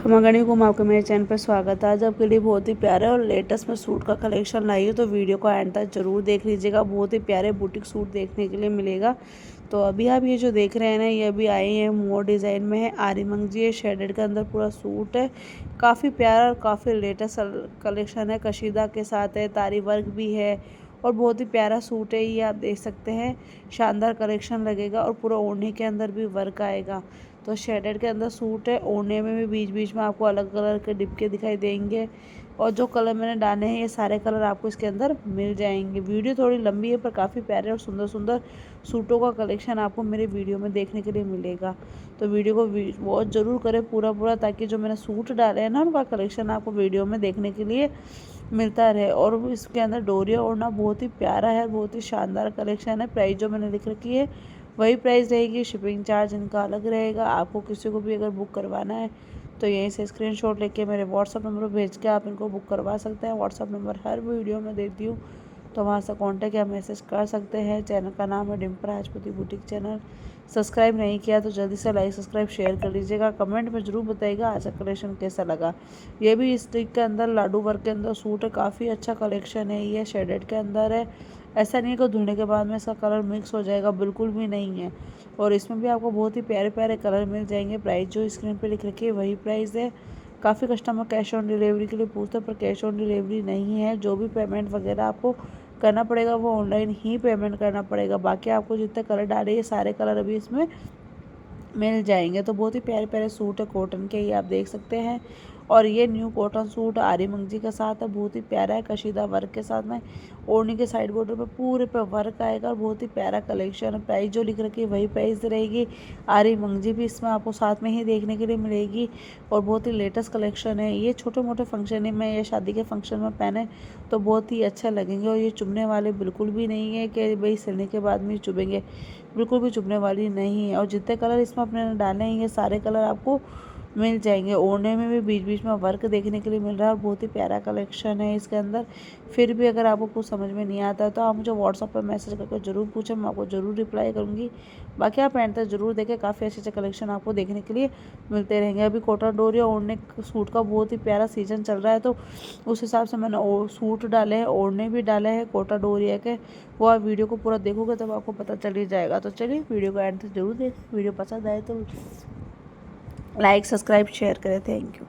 खमागणी को आपके मेरे चैनल पर स्वागत है। आज आपके लिए बहुत ही प्यारे और लेटेस्ट में सूट का कलेक्शन लाई है, तो वीडियो को एंड तक जरूर देख लीजिएगा। बहुत ही प्यारे बुटीक सूट देखने के लिए मिलेगा। तो अभी आप ये जो देख रहे हैं ना, ये अभी आए हैं मोर डिज़ाइन में है, आरी मंगजी है, शेडेड के अंदर पूरा सूट है। काफ़ी प्यारा और काफ़ी लेटेस्ट कलेक्शन है, कशीदा के साथ है, तारी वर्क भी है और बहुत ही प्यारा सूट है। ये आप देख सकते हैं, शानदार कलेक्शन लगेगा और पूरा ओढ़नी के अंदर भी वर्क आएगा। तो शेडेड के अंदर सूट है, ओढ़ने में भी बीच बीच में आपको अलग कलर के डिब्बे दिखाई देंगे और जो कलर मैंने डाले हैं ये सारे कलर आपको इसके अंदर मिल जाएंगे। वीडियो थोड़ी लंबी है पर काफ़ी प्यारे और सुंदर सुंदर सूटों का कलेक्शन आपको मेरे वीडियो में देखने के लिए मिलेगा। तो वीडियो को वॉच ज़रूर करें पूरा ताकि जो मैंने सूट डाले हैं ना उनका कलेक्शन आपको वीडियो में देखने के लिए मिलता रहे। और इसके अंदर डोरिया ओढ़ना बहुत ही प्यारा है, बहुत ही शानदार कलेक्शन है। प्राइस जो मैंने लिख रखी है वही प्राइस रहेगी, शिपिंग चार्ज इनका अलग रहेगा। आपको किसी को भी अगर बुक करवाना है तो यहीं से स्क्रीनशॉट लेके मेरे व्हाट्सअप नंबर पर भेज के आप इनको बुक करवा सकते हैं। व्हाट्सअप नंबर हर वीडियो में देती हूँ, तो वहाँ से कॉन्टैक्ट या मैसेज कर सकते हैं। चैनल का नाम है डिम्पल राजपूती बुटीक चैनल। सब्सक्राइब नहीं किया तो जल्दी से लाइक सब्सक्राइब शेयर कर लीजिएगा। कमेंट में ज़रूर बताइएगा आज का कलेक्शन कैसा लगा। ये भी स्टिक के अंदर लाडू वर्क के अंदर सूट है, काफ़ी अच्छा कलेक्शन है। ये शेडेड के अंदर है, ऐसा नहीं है कि धुलने के बाद में इसका कलर मिक्स हो जाएगा, बिल्कुल भी नहीं है। और इसमें भी आपको बहुत ही प्यारे प्यारे कलर मिल जाएंगे। प्राइस जो स्क्रीन पे लिख रखी है वही प्राइस है। काफ़ी कस्टमर कैश ऑन डिलीवरी के लिए पूछते हैं पर कैश ऑन डिलीवरी नहीं है। जो भी पेमेंट वगैरह आपको करना पड़ेगा वो ऑनलाइन ही पेमेंट करना पड़ेगा। बाकी आपको जितने कलर डाले ये सारे कलर अभी इसमें मिल जाएंगे। तो बहुत ही प्यारे प्यारे सूट है कॉटन के, ये आप देख सकते हैं। और ये न्यू कॉटन सूट आरी मंगजी के साथ है, बहुत ही प्यारा है, कशीदा वर्क के साथ में। ओढ़नी के साइड बॉर्डर पे पूरे पे वर्क आएगा और बहुत ही प्यारा कलेक्शन है। प्राइस जो लिख रखी है वही प्राइस रहेगी। आरी मंगजी भी इसमें आपको साथ में ही देखने के लिए मिलेगी और बहुत ही लेटेस्ट कलेक्शन है। ये छोटे मोटे फंक्शन में या शादी के फंक्शन में पहने तो बहुत ही अच्छा लगेंगे। और ये चुभने वाले बिल्कुल भी नहीं है कि भाई सिलने के बाद में चुभेंगे, बिल्कुल भी चुभने वाली नहीं है। और जितने कलर इसमें अपने डाले हैं ये सारे कलर आपको मिल जाएंगे। ओढ़ने में भी बीच बीच में वर्क देखने के लिए मिल रहा है और बहुत ही प्यारा कलेक्शन है इसके अंदर। फिर भी अगर आपको कुछ समझ में नहीं आता तो आप मुझे व्हाट्सअप पर मैसेज करके ज़रूर पूछें, मैं आपको ज़रूर रिप्लाई करूँगी। बाकी आप एंड तक जरूर देखें, काफ़ी अच्छे अच्छे कलेक्शन आपको देखने के लिए मिलते रहेंगे। अभी कॉटन डोरी और ओढ़ने सूट का बहुत ही प्यारा सीजन चल रहा है, तो उस हिसाब से मैंने सूट डाले हैं, ओढ़ने भी डाले हैं कॉटन डोरिया के। वो आप वीडियो को पूरा देखोगे तब आपको पता चल ही जाएगा। तो चलिए वीडियो को एंड तक जरूर देखें। वीडियो पसंद आए तो लाइक सब्सक्राइब शेयर करें। Thank you.